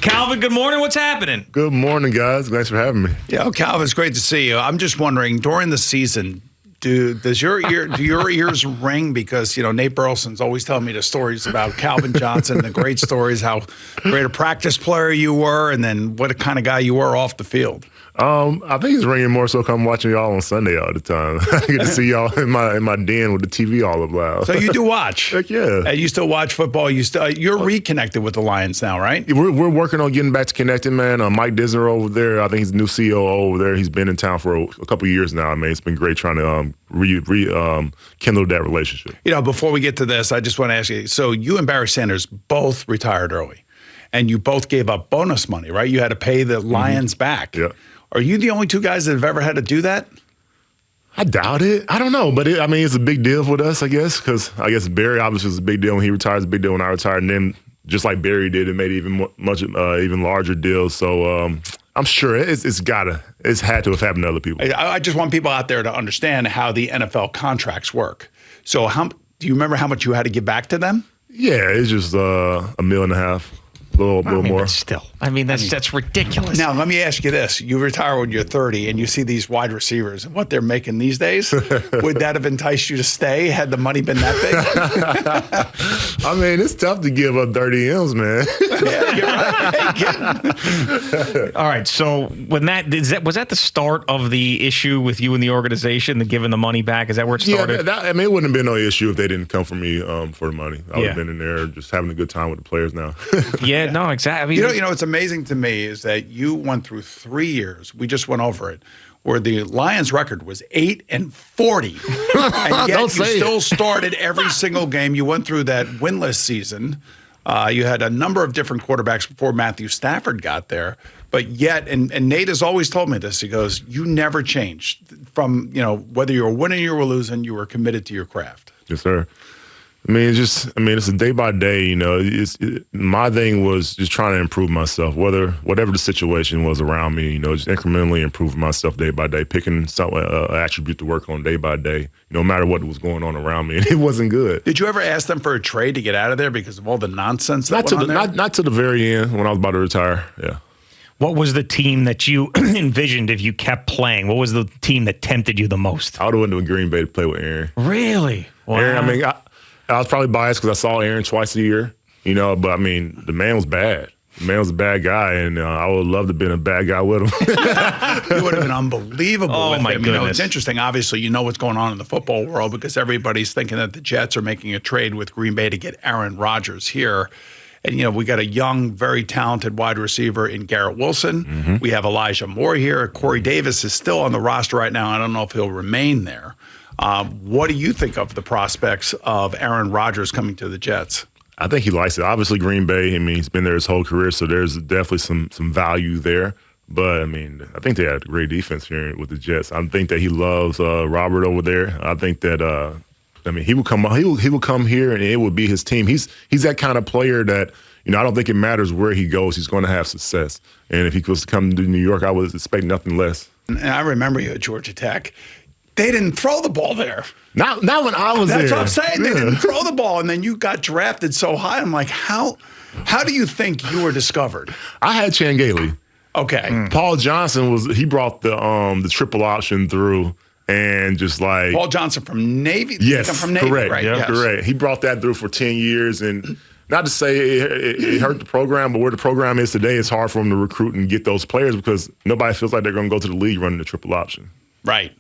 Calvin, good morning. What's happening? Good morning, guys. Thanks for having me. Yeah, Calvin, it's great to see you. I'm just wondering, during the season, do your ears ring? Because, Nate Burleson's always telling me the stories about Calvin Johnson, the great stories, how great a practice player you were, and then what kind of guy you were off the field. I think it's ringing more so 'cause I'm watching y'all on Sunday all the time. I get to see y'all in my den with the TV all up loud. So you do watch? Heck yeah. And you still watch football? You're reconnected with the Lions now, right? We're working on getting back to connecting, man. Mike Disner over there, I think he's the new COO over there. He's been in town for a couple of years now. I mean, it's been great trying to rekindle that relationship. Before we get to this, I just want to ask you, so you and Barry Sanders both retired early, and you both gave up bonus money, right? You had to pay the Lions back. Yeah. Are you the only two guys that have ever had to do that? I doubt it. I don't know, but it's a big deal with us, I guess, because I guess Barry obviously was a big deal when he retired. It's a big deal when I retired, and then just like Barry did, it made it even larger deal. So I'm sure it's had to have happened to other people. I just want people out there to understand how the NFL contracts work. So do you remember how much you had to give back to them? Yeah, it's just $1.5 million. A little more. But still, that's ridiculous. Now, let me ask you this. You retire when you're 30 and you see these wide receivers and what they're making these days. Would that have enticed you to stay had the money been that big? It's tough to give up 30 M's, man. Yeah, you're right. All right, so was that the start of the issue with you and the organization, the giving the money back? Is that where it started? Yeah, it wouldn't have been no issue if they didn't come for me for the money. I would have been in there just having a good time with the players now. Yeah, no, exactly. What's amazing to me is that you went through 3 years. We just went over it, where the Lions' record was 8-40, and yet you still started every single game. You went through that winless season. You had a number of different quarterbacks before Matthew Stafford got there, but yet, and Nate has always told me this. He goes, "You never changed from whether you were winning or you were losing. You were committed to your craft." Yes, sir. It's a day by day. My thing was just trying to improve myself, whatever the situation was around me. Just incrementally improving myself day by day, picking some attribute to work on day by day. No matter what was going on around me, and it wasn't good. Did you ever ask them for a trade to get out of there because of all the nonsense that went on there? Not to the very end when I was about to retire. Yeah. What was the team that you envisioned if you kept playing? What was the team that tempted you the most? I would have went to Green Bay to play with Aaron. Really? Wow. Aaron, I was probably biased because I saw Aaron twice a year, but the man was bad. The man was a bad guy, and I would love to have been a bad guy with him. You would have been unbelievable with him. My goodness. It's interesting. Obviously, you know what's going on in the football world because everybody's thinking that the Jets are making a trade with Green Bay to get Aaron Rodgers here. And, we got a young, very talented wide receiver in Garrett Wilson. Mm-hmm. We have Elijah Moore here. Corey Davis is still on the roster right now. I don't know if he'll remain there. What do you think of the prospects of Aaron Rodgers coming to the Jets? I think he likes it. Obviously, Green Bay, he's been there his whole career, so there's definitely some value there. But, I think they had a great defense here with the Jets. I think that he loves Robert over there. I think that he would come here and it would be his team. He's that kind of player that, I don't think it matters where he goes. He's going to have success. And if he was to come to New York, I would expect nothing less. And I remember you at Georgia Tech. They didn't throw the ball there. Not when I was there. That's what I'm saying. They didn't throw the ball, and then you got drafted so high. I'm like, how do you think you were discovered? I had Chan Gailey. Okay. Paul Johnson he brought the triple option through, and just like Paul Johnson from Navy. Yes, from Navy, correct. Right? Yeah, yes. Correct. He brought that through for 10 years, and not to say it hurt the program, but where the program is today, it's hard for them to recruit and get those players because nobody feels like they're going to go to the league running the triple option. Right.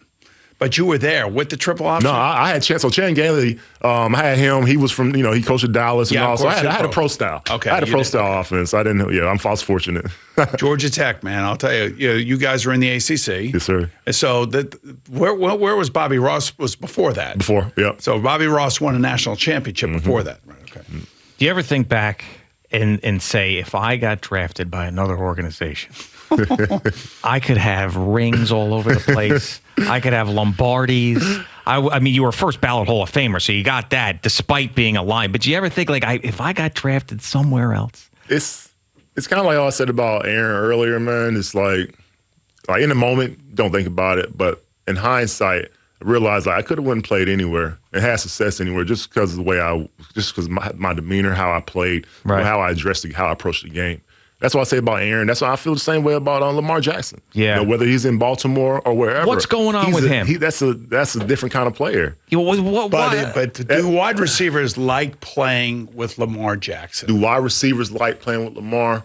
But you were there with the triple option? No, I had Chan. So Chan Gailey, I had him. He was from, he coached at Dallas and all. So I had a pro style. Okay. I had a pro style offense. I was fortunate. Georgia Tech, man. I'll tell you, you guys are in the ACC. Yes, sir. And so where was Bobby Ross? Was before that? Before, yeah. So Bobby Ross won a national championship before that. Right, okay. Do you ever think back and say, if I got drafted by another organization, I could have rings all over the place. I could have Lombardis. You were a first ballot Hall of Famer, so you got that despite being a line. But do you ever think, if I got drafted somewhere else? It's kind of like all I said about Aaron earlier, man. It's like in the moment, don't think about it. But in hindsight, I realized I could have went and played anywhere and had success anywhere just because of the way my demeanor, how I played, right. how I addressed how I approached the game. That's what I say about Aaron. That's why I feel the same way about Lamar Jackson. Yeah. Whether he's in Baltimore or wherever. What's going on with him? That's a different kind of player. But do wide receivers like playing with Lamar Jackson? Do wide receivers like playing with Lamar?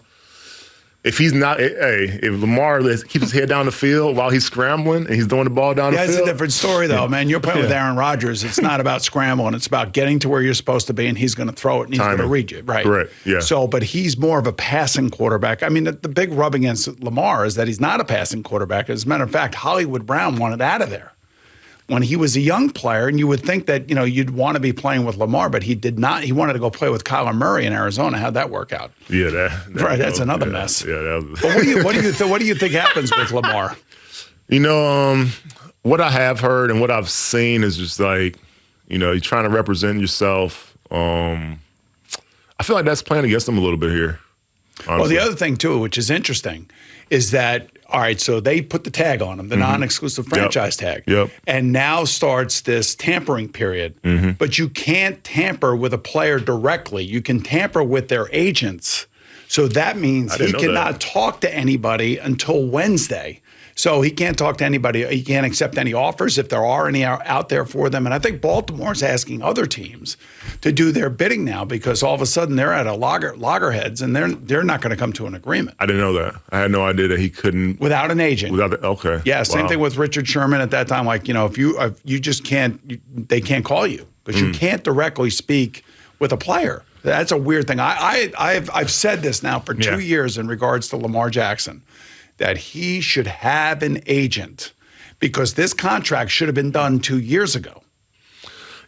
If he's not, if Lamar keeps his head down the field while he's scrambling and he's throwing the ball down the field. That's a different story, though, man. You're playing with Aaron Rodgers. It's not about scrambling. It's about getting to where you're supposed to be, and he's going to throw it, and he's going to read you. Right. Correct, yeah. So, but he's more of a passing quarterback. I mean, the big rub against Lamar is that he's not a passing quarterback. As a matter of fact, Hollywood Brown wanted out of there when he was a young player, and you would think that, you'd want to be playing with Lamar, but he did not. He wanted to go play with Kyler Murray in Arizona. How'd that work out? Yeah, that's another mess. Yeah, that was. But what do you think happens with Lamar? What I have heard and what I've seen is just like, you're trying to represent yourself. I feel like that's playing against him a little bit here. Honestly. Well, the other thing, too, which is interesting, is that, all right, so they put the tag on him, the non-exclusive franchise tag. Yep. And now starts this tampering period. But you can't tamper with a player directly. You can tamper with their agents. So that means he cannot talk to anybody until Wednesday. So he can't talk to anybody. He can't accept any offers if there are any out there for them. And I think Baltimore's asking other teams to do their bidding now because all of a sudden they're at a loggerheads and they're not going to come to an agreement. I didn't know that. I had no idea that he couldn't without an agent. Okay. Yeah. Same thing with Richard Sherman at that time. Like if you just can't, they can't call you because you can't directly speak with a player. That's a weird thing. I've said this now for 2 years in regards to Lamar Jackson, that he should have an agent because this contract should have been done 2 years ago.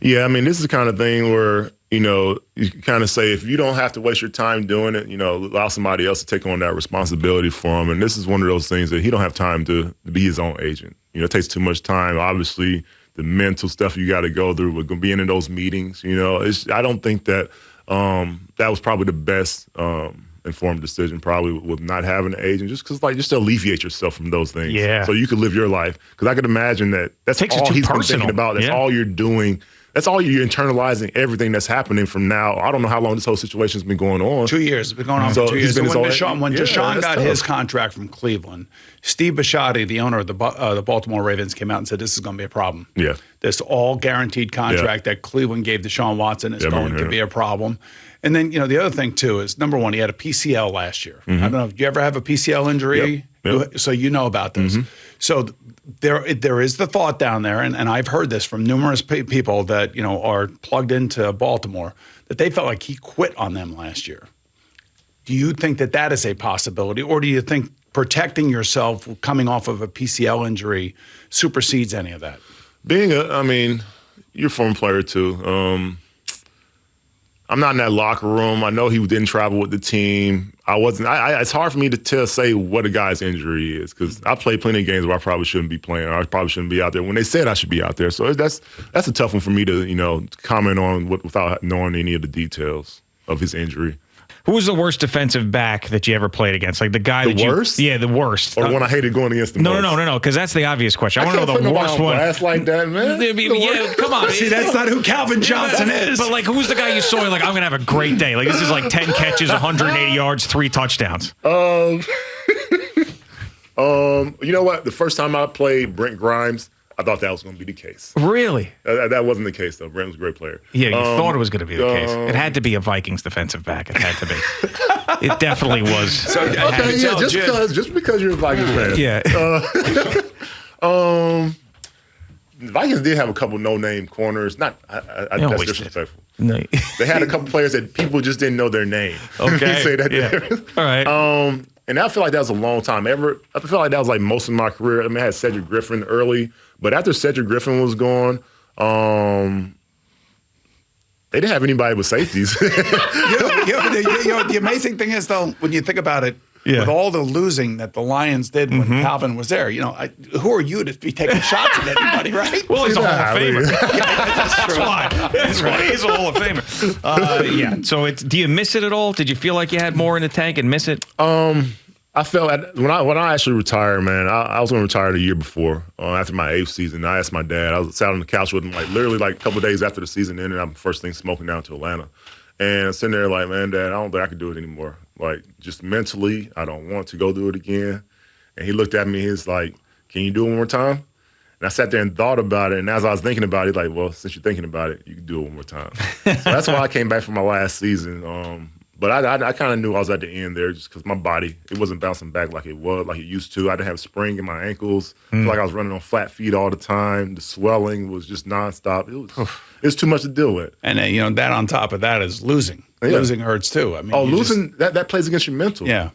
Yeah, I mean, this is the kind of thing where, you kind of say if you don't have to waste your time doing it, allow somebody else to take on that responsibility for him. And this is one of those things that he don't have time to be his own agent. It takes too much time. Obviously, the mental stuff you got to go through with being in those meetings, I don't think that that was probably the best informed decision, probably with not having an agent, just because, just to alleviate yourself from those things. Yeah. So you could live your life. Because I could imagine that's all he's been thinking about. That's all you're doing. That's all you're internalizing everything that's happening from now. I don't know how long this whole situation's been going on. 2 years. It's been going on for 2 years. When Deshaun got his contract from Cleveland, Steve Bisciotti, the owner of the Baltimore Ravens, came out and said this is going to be a problem. Yeah. This all guaranteed contract that Cleveland gave Deshaun Watson is going to be a problem. And then, the other thing, too, is, number one, he had a PCL last year. I don't know, did you ever have a PCL injury? Yep. So you know about this. So there is the thought down there, and I've heard this from numerous people that, are plugged into Baltimore, that they felt like he quit on them last year. Do you think that is a possibility, or do you think protecting yourself coming off of a PCL injury supersedes any of that? You're a former player, too. I'm not in that locker room. I know he didn't travel with the team. It's hard for me to say what a guy's injury is because I played plenty of games where I probably shouldn't be playing or I probably shouldn't be out there when they said I should be out there. So that's a tough one for me to, comment on without knowing any of the details of his injury. Who was the worst defensive back that you ever played against? Like the guy the worst? Yeah, the worst. Or the one I hated going against the most? No, because that's the obvious question. I want to know the worst one. That's like that, man. Yeah, come on. See, that's not who Calvin Johnson is. But who's the guy you saw? Like, I'm gonna have a great day. Like, this is 10 catches, 180 yards, 3 touchdowns. You know what? The first time I played Brent Grimes, I thought that was going to be the case. Really? That wasn't the case, though. Brent was a great player. Yeah, you thought it was going to be the case. It had to be a Vikings defensive back. It had to be. It definitely was. So, just because you're a Vikings fan. Yeah. The Vikings did have a couple no-name corners. That's disrespectful. No. They had a couple players that people just didn't know their name. Okay. Say that. Yeah. All right. And I feel like that was a long time. I feel like that was most of my career. I had Cedric Griffin early, but after Cedric Griffin was gone, they didn't have anybody with safeties. The amazing thing is, though, when you think about it, with all the losing that the Lions did when Calvin was there, who are you to be taking shots at anybody, right? Well, he's a Hall of Famer. That's why he's a Hall of Famer. So do you miss it at all? Did you feel like you had more in the tank and miss it? I felt when I actually retired, man, I was going to retire the year before, after my 8th season. I asked my dad. I sat on the couch with him, literally a couple of days after the season ended. I'm first thing smoking down to Atlanta. And I'm sitting there man, Dad, I don't think I can do it anymore. Like, just mentally, I don't want to go do it again. And he looked at me, he's like, can you do it one more time? And I sat there and thought about it. And as I was thinking about it, like, well, since you're thinking about it, you can do it one more time. So that's why I came back for my last season. But I kind of knew I was at the end there just because my body, it wasn't bouncing back like it used to. I didn't have spring in my ankles. I feel like I was running on flat feet all the time. The swelling was just nonstop. It was too much to deal with. And that on top of that is losing. Yeah. Losing hurts too. I mean, losing that plays against your mental. Yeah.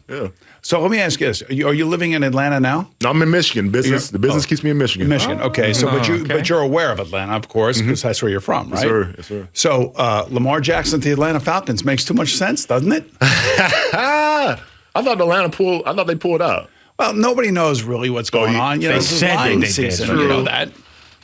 So let me ask you this: Are you living in Atlanta now? No, I'm in Michigan. The business keeps me in Michigan. Okay. So, but you're aware of Atlanta, of course, because that's where you're from, right? Yes, sir. So Lamar Jackson to the Atlanta Falcons makes too much sense, doesn't it? I thought they pulled out. Well, nobody knows really what's going on. They said they season. did. You know that.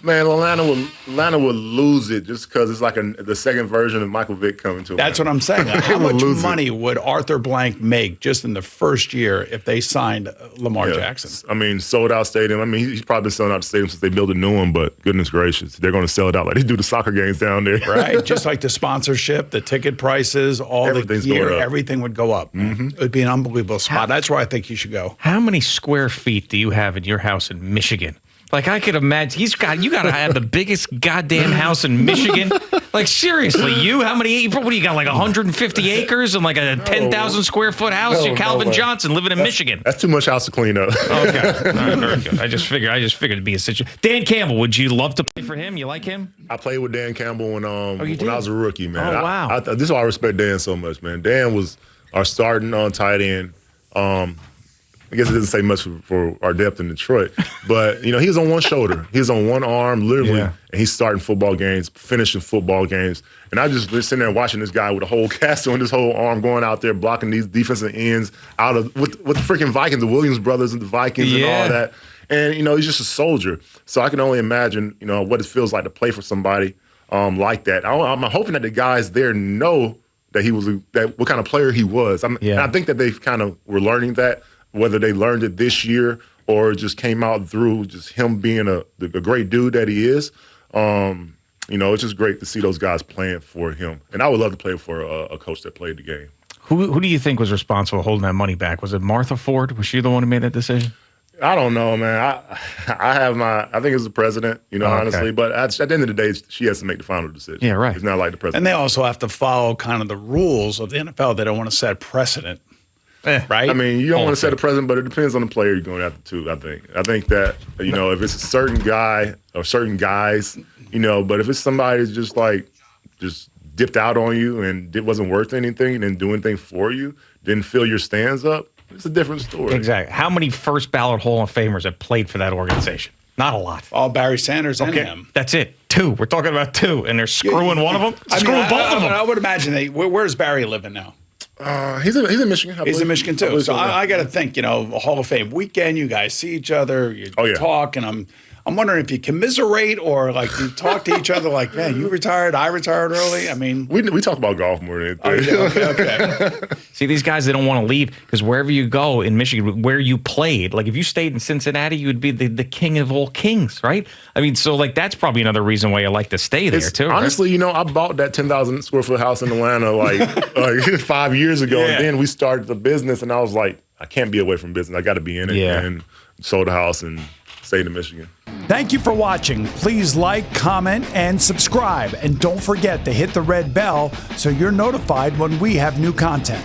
Man, Atlanta would lose it just because it's like the second version of Michael Vick coming to Atlanta. That's what I'm saying. How much money would Arthur Blank make just in the first year if they signed Lamar Jackson? I mean, sold out stadium. I mean, he's probably been selling out the stadium since they built a new one, but goodness gracious, they're going to sell it out like they do the soccer games down there. Right. Just like the sponsorship, the ticket prices, Everything's the gear, going up. Everything would go up. It would be an unbelievable spot. That's where I think you should go. How many square feet do you have in your house in Michigan? Like, I could imagine, you got to have the biggest goddamn house in Michigan. Like, seriously, what do you got, like 150 acres and like a 10,000 square foot house? You're Calvin Johnson living in Michigan. That's too much house to clean up. Okay. All right, very good. I just figured it'd be a situation. Dan Campbell, would you love to play for him? You like him? I played with Dan Campbell when I was a rookie, man. Oh, wow. This is why I respect Dan so much, man. Dan was our starting tight end. I guess it doesn't say much for our depth in Detroit, but he was on one shoulder, he was on one arm, literally, and he's starting football games, finishing football games, and I just been sitting there watching this guy with a whole cast on his whole arm, going out there blocking these defensive ends with the freaking Vikings, the Williams brothers and the Vikings and all that, and he's just a soldier. So I can only imagine what it feels like to play for somebody like that. I'm hoping that the guys there know that what kind of player he was. And I think that they kind of were learning that. Whether they learned it this year or it just came out through just him being a great dude that he is, it's just great to see those guys playing for him. And I would love to play for a coach that played the game. Who do you think was responsible for holding that money back? Was it Martha Ford? Was she the one who made that decision? I don't know, man. I think it's the president, honestly. But at the end of the day, she has to make the final decision. Yeah, right. It's not like the president. And they also have to follow kind of the rules of the NFL. They don't want to set precedent. Right? I mean, you don't want to set a precedent, but it depends on the player you're going after, too, I think that, if it's a certain guy or certain guys, but if it's somebody that's just dipped out on you and it wasn't worth anything, didn't do anything for you, didn't fill your stands up, it's a different story. Exactly. How many first ballot Hall of Famers have played for that organization? Not a lot. All Barry Sanders and him. That's it. 2. We're talking about 2, and they're screwing one of them? Both of them. I would imagine where's Barry living now? He's in Michigan. He's in Michigan too. So I got to think, Hall of Fame weekend, you guys see each other, you talk, and I'm wondering if you commiserate or like you talk to each other like, man, you retired, I retired early. I mean, we talk about golf more than anything. Okay. See, these guys, they don't want to leave because wherever you go in Michigan, where you played, like if you stayed in Cincinnati, you would be the king of all kings, right? I mean, so like that's probably another reason why you like to stay there too. Honestly, right? I bought that 10,000 square foot house in Atlanta like 5 years ago, and then we started the business, and I was like, I can't be away from business. I got to be in it. And sold the house and stayed in Michigan. Thank you for watching. Please like, comment, and subscribe. And don't forget to hit the red bell so you're notified when we have new content.